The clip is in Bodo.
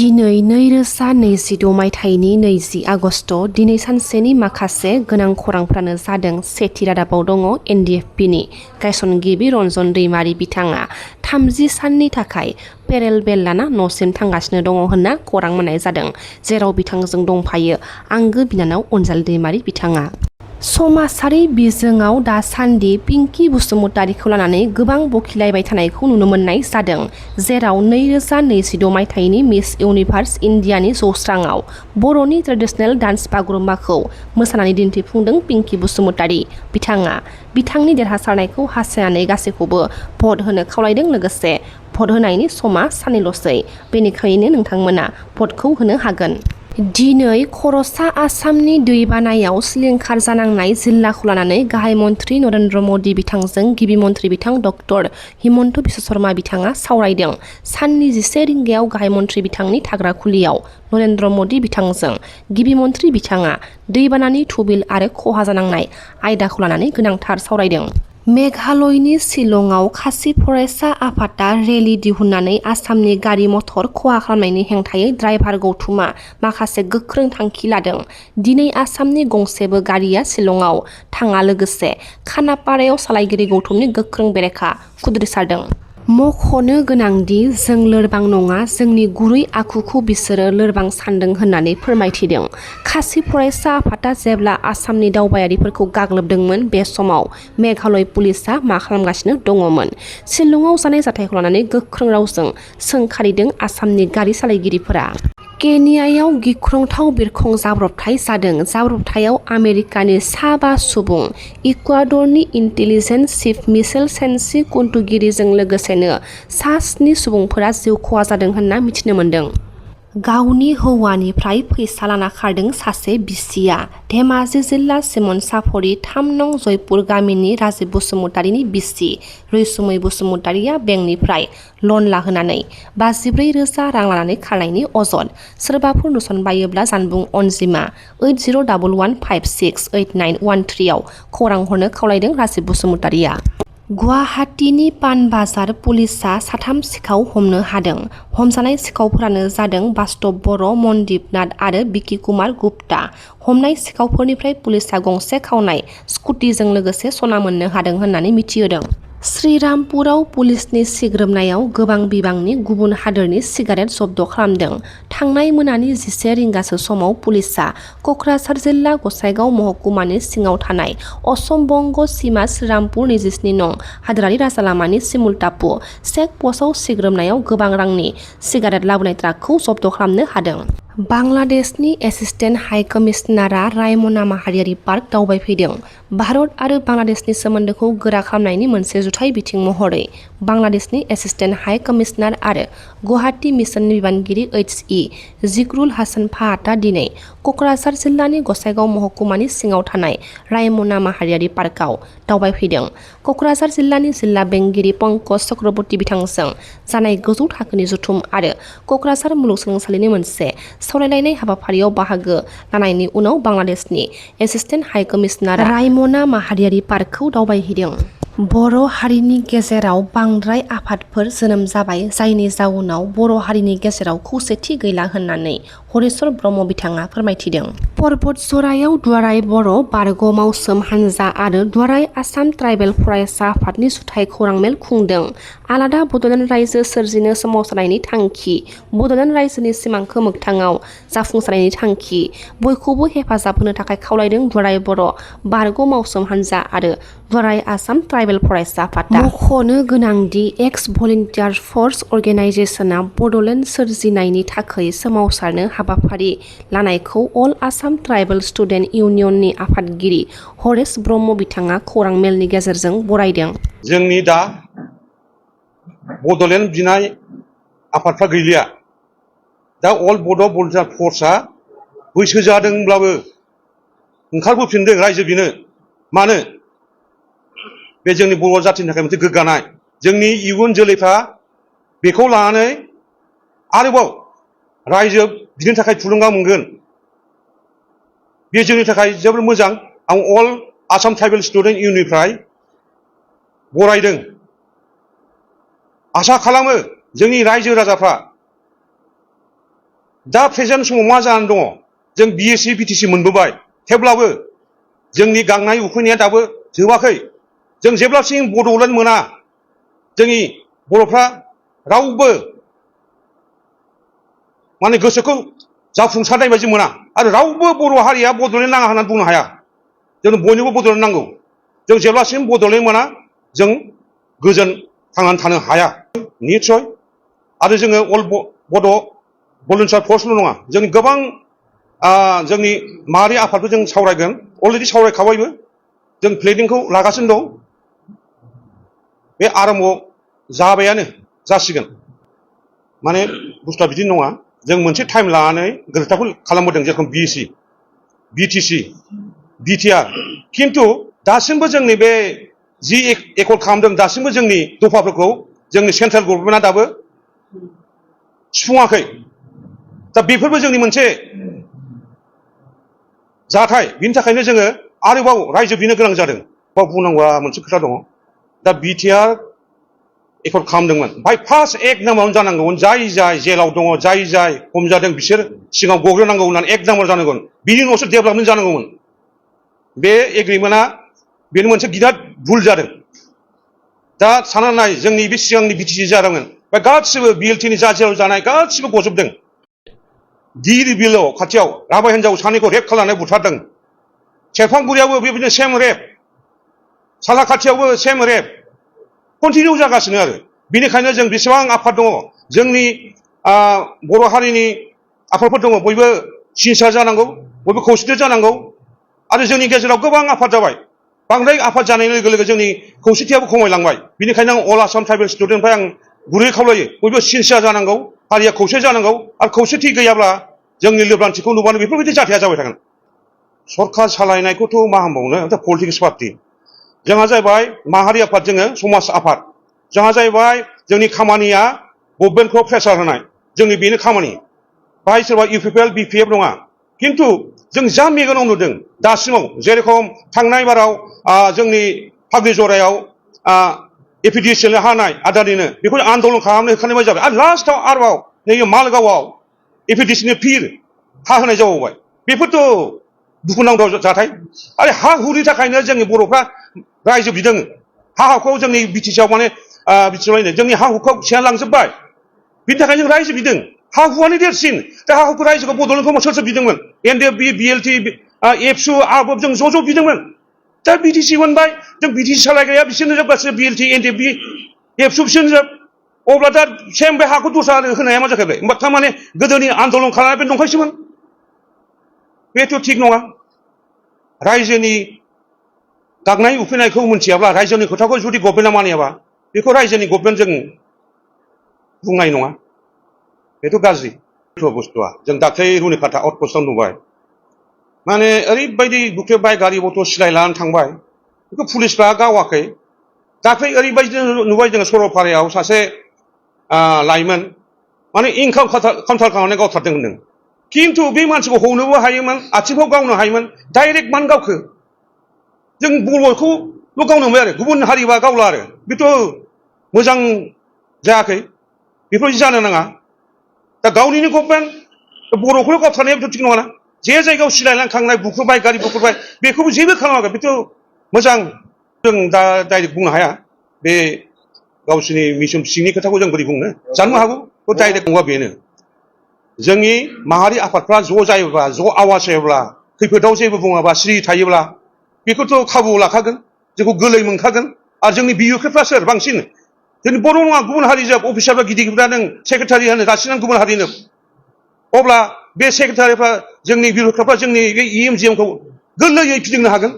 दिनै 2026 मायथाइनि 20 आगस्ट दिनै सानसेनि माखासे गोनां खौरांफ्रानो जादों। सेथि रादाबाव दङ NDFBनि गायसनगिरि रन्जन दैमारि बिथाङा 30 साननि थाखाय पेरेल बेल लाना न'सिम थांगासिनो दङ होनना खौरां मोननाय जादों, जेराव बिथांजों दंफायो आंगो बिनानाव अनजालि दैमारि बिथाङा। समाजारि बिजोङाव दासान्दि पिंकी बसुमतारीखौ लानानै गोबां बखिलायबाय थानायखौ नुनो मोननाय जादों, जेराव 2026 मायथाइनि मिस इउनिभार्स इन्डियानि जौस्राङाव बर'नि ट्रेडिशनेल डान्स बागुरुम्बाखौ मोसानानै दिन्थिफुंदों पिंकी बसुमतारी बिथाङा। बिथांनि देरहासारनायखौ हास्थायनानै गासैखौबो भट होनो खावलायदों। लोगोसे भट होनायनि समा साननैल'सै, बेनिखायनो नोंथांमोना भटखौ होनो हागोन। दिनै खर'सा आसामनि दैबानायाव सिलिंखार जानांनाय जिल्लाखौ लानानै गाहाय मन्त्रि नरेन्द्र मदि बिथांजों गिबि मन्त्रि बिथां डक्टर हिमन्त बिश्व शर्मा बिथाङा सावरायदों। साननि 11 रिंगायाव गाहाय मन्त्रि बिथांनि थाग्रा खुलियाव नरेन्द्र मदि बिथांजों गिबि मन्त्रि बिथाङा दैबानानि थुबिल आरो खहा जानांनाय आयदाखौ लानानै गोनांथार सावरायदों। मेघालयनि शिलंआव खासि फरायसा आफादा रेली दिहुननानै आसामनि गारि मथर खहा खालामनायनि हेंथायै ड्राइभार गौथुमा माखासे गोख्रों थांखि लादों। दिनै आसामनि गंसेबो गारिया शिलंआव थाङा, लोगोसे खानापारायाव सालायगिरि गौथुमनि गोख्रों बेरेखा खुद्रिसारदों। मख'नो गोनांदि जों लोरबां नङा, जोंनि गुरै आखुखौ बिसोरो लोरबां सानदों होननानै फोरमायथिदों। खासि फरायसा आफादा जेब्ला आसामनि दावबायारिफोरखौ गाग्लोबदोंमोन, बे समाव मेघालय पुलिसआ मा खालामगासिनो दङमोन? शिलंआव जानाय जाथायखौ लानानै गोख्रों रावजों सोंखारिदों आसामनि गारि सालायगिरिफोरा। केनियायाव गिख्रंथाव बिरखं जाब्रबथाय जादों। जाब्रबथायाव आमेरिकानि सा 5 सुबुं, इकुवाडरनि इन्टेलिजेन्स चिफ मिशेल सेन्सी कुन्टुगिरिजों लोगोसेनो सा 7 सुबुंफोरा जिउ खहा जादों होनना मिथिनो मोन्दों। गावनि हौवानिफ्राय फैसा लाना खारदों सासे बिसिया। धेमाजि जिल्ला सिमनसाफरि 3 नं जयपुर गामिनि राजिब बसुमतारीनि बिसि रैसुमै बसुमतारीया बेंकनिफ्राय लन लाहोनानै 54,000 रां लानानै खारनायनि अजद। सोरबाफोर नुसनबायोब्ला जानबुं अनजिमा 8011568913 आव खौरां हरनो खावलायदों राजिब बसुमतारीया। गुवाहाटीनि पानबाजार पुलिसआ 3 सिखाव हमनो हादों। हमजानाय सिखावफोरानो जादों बास्तब बर', मनदीप नाथ आरो बिकी कुमार गुप्ता। हमनाय सिखावफोरनिफ्राय पुलिसआ गंसे खावनाय स्कुटिजों लोगोसे सना मोननो हादों होननानै मिथिहोदों। श्रीरामपुराव पुलिसनि सिग्रोमनायाव गोबां बिबांनि गुबुन हादोरनि सिगारेट जब्द खालामदों। थांनाय मोनानि 11 रिंगासो समाव पुलिसआ कक्राझार जिल्ला गसाइगाव महकुमानि सिङाव थानाय असम बंग सीमा श्रीरामपुर 27 नं हादोरारि राजालामानि सिमुलटापु चेक पस्टआव सिग्रोमनायाव गोबां रांनि सिगारेट लाबोनाय ट्राकखौ जब्द खालामनो हादों। बांलादेशनि एसिस्टेन्ट हाइ कमिशनारआ रायमना माहारियारि पार्क दावबायफैदों। भारत आरो बांलादेशनि सोमोन्दोखौ गोरा खालामनायनि मोनसे जुथाइ बिथिं महरै बांलादेशनि एसिस्टेन्ट हाइ कमिशनार आरो गुवाहाटी मिशननि बिबानगिरि HE जिकरुल हासान फाहादआ दिनै कक्राझार जिल्लानि गसाइगाव महकुमानि सिङाव थानाय रायमना माहारियारि पार्कआव दावबायफैदों। कक्राझार जिल्लानि जिल्ला बेंगिरि पंकज चक्रवर्ती बिथांजों जानाय गोजौ थाखोनि जथुम आरो कक्राझार मुलुगसोलोंसालिनि मोनसे सावरायलायनाय हाबाफारियाव बाहागो लानायनि उनाव बांलादेशनि एसिस्टेन्ट हाइ कमिशनारआ रायमना माहारियारि पार्कखौ दावबायहैदों। बर' हारिनि गेजेराव बांद्राय आफादफोर जोनोम जाबाय, जायनि जाउनाव बर' हारिनि गेजेराव खौसेथि गैला होननानै हरेश्वर ब्रह्म बिथाङा फोरमायथिदों। पर्बतझरायाव दुलाराय बर' बारग' मावसोम हानजा आरो दुलाराय आसाम ट्राइबेल फरायसा आफादनि जुथाइ खौरांमेल खुंदों। आलादा बड'लेण्ड रायजो सोरजिनो सोमावसारनायनि थांखि, बड'लेण्ड रायजोनि सिमांखौ मोगथाङाव जाफुंसारनायनि थांखि, बयखौबो हेफाजाब होनो थाखाय खावलायदों दुलाराय बर' बारग' मावसोम हानजा आरो दुलाराय आसाम ट्राइबेल फरायसा आफादा। मख'नो गोनांदि एक्स भलन्टियार फर्स अर्गेनाइजेसनआ बड'लेण्ड सोरजिनायनि थाखाय सोमावसारनो हाबाफारि लानायखौ अल आसाम ट्राइबेल स्टुडेन्ट इउनियननि आफादगिरि हरेश ब्रह्म बिथाङा खौरां मेलनि गेजेरजों बरायदों। जोंनि दा बड'लेण्ड बिनाय आफादफ्रा गैलिया। दा अल बड' भलन्टियार फर्सआ बैसो जादोंब्लाबो ओंखारबोफिनदों रायजो बिनो। मानो? बे जोंनि बर' जाथिनि थाखाय मोनसे गोग्गानाय। जोंनि इयुन जोलैफ्रा बेखौ लानानै आरोबाव रायजो बिनो थाखाय थुलुंगा मोनगोन। बे जोंनि थाखाय जोबोर मोजां। आं अल आसाम ट्राइबेल स्टुडेन्ट इउनियननिफ्राय बरायदों। आसा खालामो जोंनि रायजो राजाफ्रा दा प्रेजेन्ट समाव मा जानानै दङ जों बिएससि बिटिसि मोनबोबाय थेवब्लाबो जोंनि गांनाय उखैनाया दाबो जोबाखै जों जेब्लासिम बड'लेण्ड मोना जोंनि बर'फ्रा रावबो माने गोसोखौ जाफुंसारनाय बायदि मोना आरो रावबो बर' हारिया बड'लेण्ड नाङा होननानै बुंनो हाया जोंनो बयनोबो बड'लेण्ड नांगौ जों जेब्लासिम बड'लेण्ड मोना जों गोजोन थांनानै थानो हाया निस्सय आरो जोङो अल बड' भलुन्टियार फर्सल' नङा जोंनि गोबां जोंनि माहारि आफादखौ जों सावरायगोन अलरेडि सावरायखाबायबो जों प्लेनिंखौ लागासिनो दं बे आरम्भ जाबायानो जासिगोन माने बुस्थुआ बिदि नङा जों मोनसे टाइम लानानै गोरोबथाखौ खालामबोदों जेरखम बिएससि बिटिसि बिटिआर खिन्थु दासिमबो जोंनि बे जि एकर्ड खालामदों दासिमबो जोंनि दफाफोरखौ जोंनि सेन्ट्रेल गभर्नमेन्टआ दाबो सुफुङाखै दा बेफोरबो जोंनि मोनसे जाथाय बिनि थाखायनो जोङो आरोबाव रायजो बिनो गोनां जादों बाव बुंनांगौआ मोनसे खोथा दङ दा बिटिआर एकर्ड खालामदोंमोन बाय फार्स्ट एक नाम्बारावनो जानांगौमोन जाय जाय जेलाव दङ जाय जाय हमजादों बिसोर सिगाङाव गग्रोनांगौ होननानै एक नाम्बार जानांगौमोन बिनि उनावसो डेभेलपमेन्ट जानांगौमोन बे एग्रिमेन्टआ बेनो मोनसे गिदिर भुल जादों दा सानना नाय जोंनि बे सिगांनि बिटिसि जादोंमोन बे गासिबो बिएलटिनि जा जेराव जानाय गासिबो गजोबदों गिर बिलआव खाथियाव राभा हिनजाव सानैखौ रेप खालामनानै बुथारदों सेरफांगुरियावबो बेबायदिनो सेम रेप सालाखाथियावबो सेम रेप कन्टिनिउ जागासिनो आरो बेनिखायनो जों बेसेबां आफाद दङ जोंनि बर' हारिनि आफादफोर दङ बयबो सिनसार जानांगौ बयबो खौसेथि जानांगौ आरो जोंनि गेजेराव गोबां आफाद जाबाय बांद्राय आफाद जानाय लोगो लोगो जोंनि खौसेथियाबो खमायलांबाय बेनिखायनो आं अल आसाम ट्राइबेल स्टुडेन्टनिफ्राय आं गुरै खावलायो बयबो सिनसियार जानांगौ हारिया खौसे जानांगौ आरो खौसेथि गैयाब्ला जोंनि लोरबांथिखौ नुबानो बेफोरबायदि जाथाया जाबाय थागोन सरखार सालायनायखौथ' मा होनबावनो पलिटिक्स पार्टि जोंहा जाहैबाय माहारि आफाद जोङो समाज आफाद जोंहा जाहैबाय जोंनि खामानिया गभर्नमेन्टखौ प्रेसार होनाय जोंनि बेनो खामानि बाहाय सोरबा इउपिपिएल बिपिएफ नङा खिन्थु जों जा मेगनाव नुदों दासिमाव जेरेखम थांनाय बाराव जोंनि फागलि जरायाव एपिडिसिएल हानाय आदानिनो बेखौ आन्दलन खालामनो होखानाय जाबाय आरो लास्टआव आरोबाव नैबे मालगावआव एपिडिसिनि फिर हा होनाय जाबावबाय बेफोरथ' दुखुनांथाव जाथाय आरो हा हुनि थाखायनो जोंनि बर'फ्रा रायजो बिदों हा हुखौ जोंनि बिटिसिआव माने बिटिसिआव जोंनि हा हुखौ सेना लांजोब्बाय बिनि थाखाय जों रायजो बिदों हा हुआनो देरसिन दा हा हुखौ रायजोखौ बड'लेण्डखौ सोर सोर बिदोंमोन एनडिएफबि बिएलटि एबसु आरबब जों ज' ज' बिदोंमोन दा बिटिसि मोनबाय जों बिटिसि सालायग्राया बिसोरनो जोब गासिबो बिएलटि एनडिएफबि एबसु बिसोरनो जोब अब्ला दा सेम बे हाखौ दस्रा होनाया मा जाखो होमबा थारमाने गोदोनि आन्दलन खालामनाय बे नंखायसोमोन बेथ' थिग नङा रायजोनि गांनाय उखैनायखौ मिथियाब्ला रायजोनि खोथाखौ जुदि गभर्नमेन्टआ मानियाबा बेखौ रायजोनि गभर्नमेन्ट जों बुंनाय नङा बेथ' गाज्रि बुस्थुआ जों दाख्लै रुनिकाटा आउटपस्टआव नुबाय माने ओरैबायदि बुख्रेबबाय गारि मटर सिलाय लानानै थांबाय बेखौ पुलिसफ्रा गावाखै दाख्लै ओरैबायदि नुबाय जोङो सरलपारायाव सासे लाइमोन माने इनकाम काउन्टार खालामनानै गावथारदों होनदों खिन्थु बे मानसिखौ हमनोबो हायोमोन आथिंखौ गावनो हायोमोन डाइरेक्ट मानो गावखो जों बर'खौल' गावनो मोनबाय आरो गुबुन हारिबा गावला आरो बेथ' मोजां जायाखै बेफोरबायदि जानो नाङा दा गावनिनो गभर्नमेन्ट बर'खौल' गावथारनाया बेथ' थिग नङाना जे जायगायाव सिलायनानै थांनाय बुख्रुबबाय गारि बुख्रुबबाय बेखौबो जेबो खालामाखै बेथ' मोजां जों दा डाइरेक्ट बुंनो हाया बे गावसोरनि मिसन सिंनि खोथाखौ जों बोरै बुंनो जानो हागौ डाइरेक्ट नङा बेनो जोंनि माहारि आफादफ्रा ज' जायोब्ला ज' आवाज होयोब्ला खैफोदाव जेबो बुङाबा सिरि थायोब्ला बेखौथ' खाबु लाखागोन जोंखौ गोरलै मोनखागोन आरो जोंनि बिउकेफ्रा सोर बांसिन जोंनि बर' नङा गुबुन हारि जोब अफिसारफ्रा गिदिर गिदिरा नों सेक्रेटारि होनो दासिम गुबुन हारिनो अब्ला बे सेक्रेटारिफ्रा जोंनि बिउरोक्रेटफ्रा जोंनि बे इएमजिएमखौ गोरलैयै फिदिंनो हागोन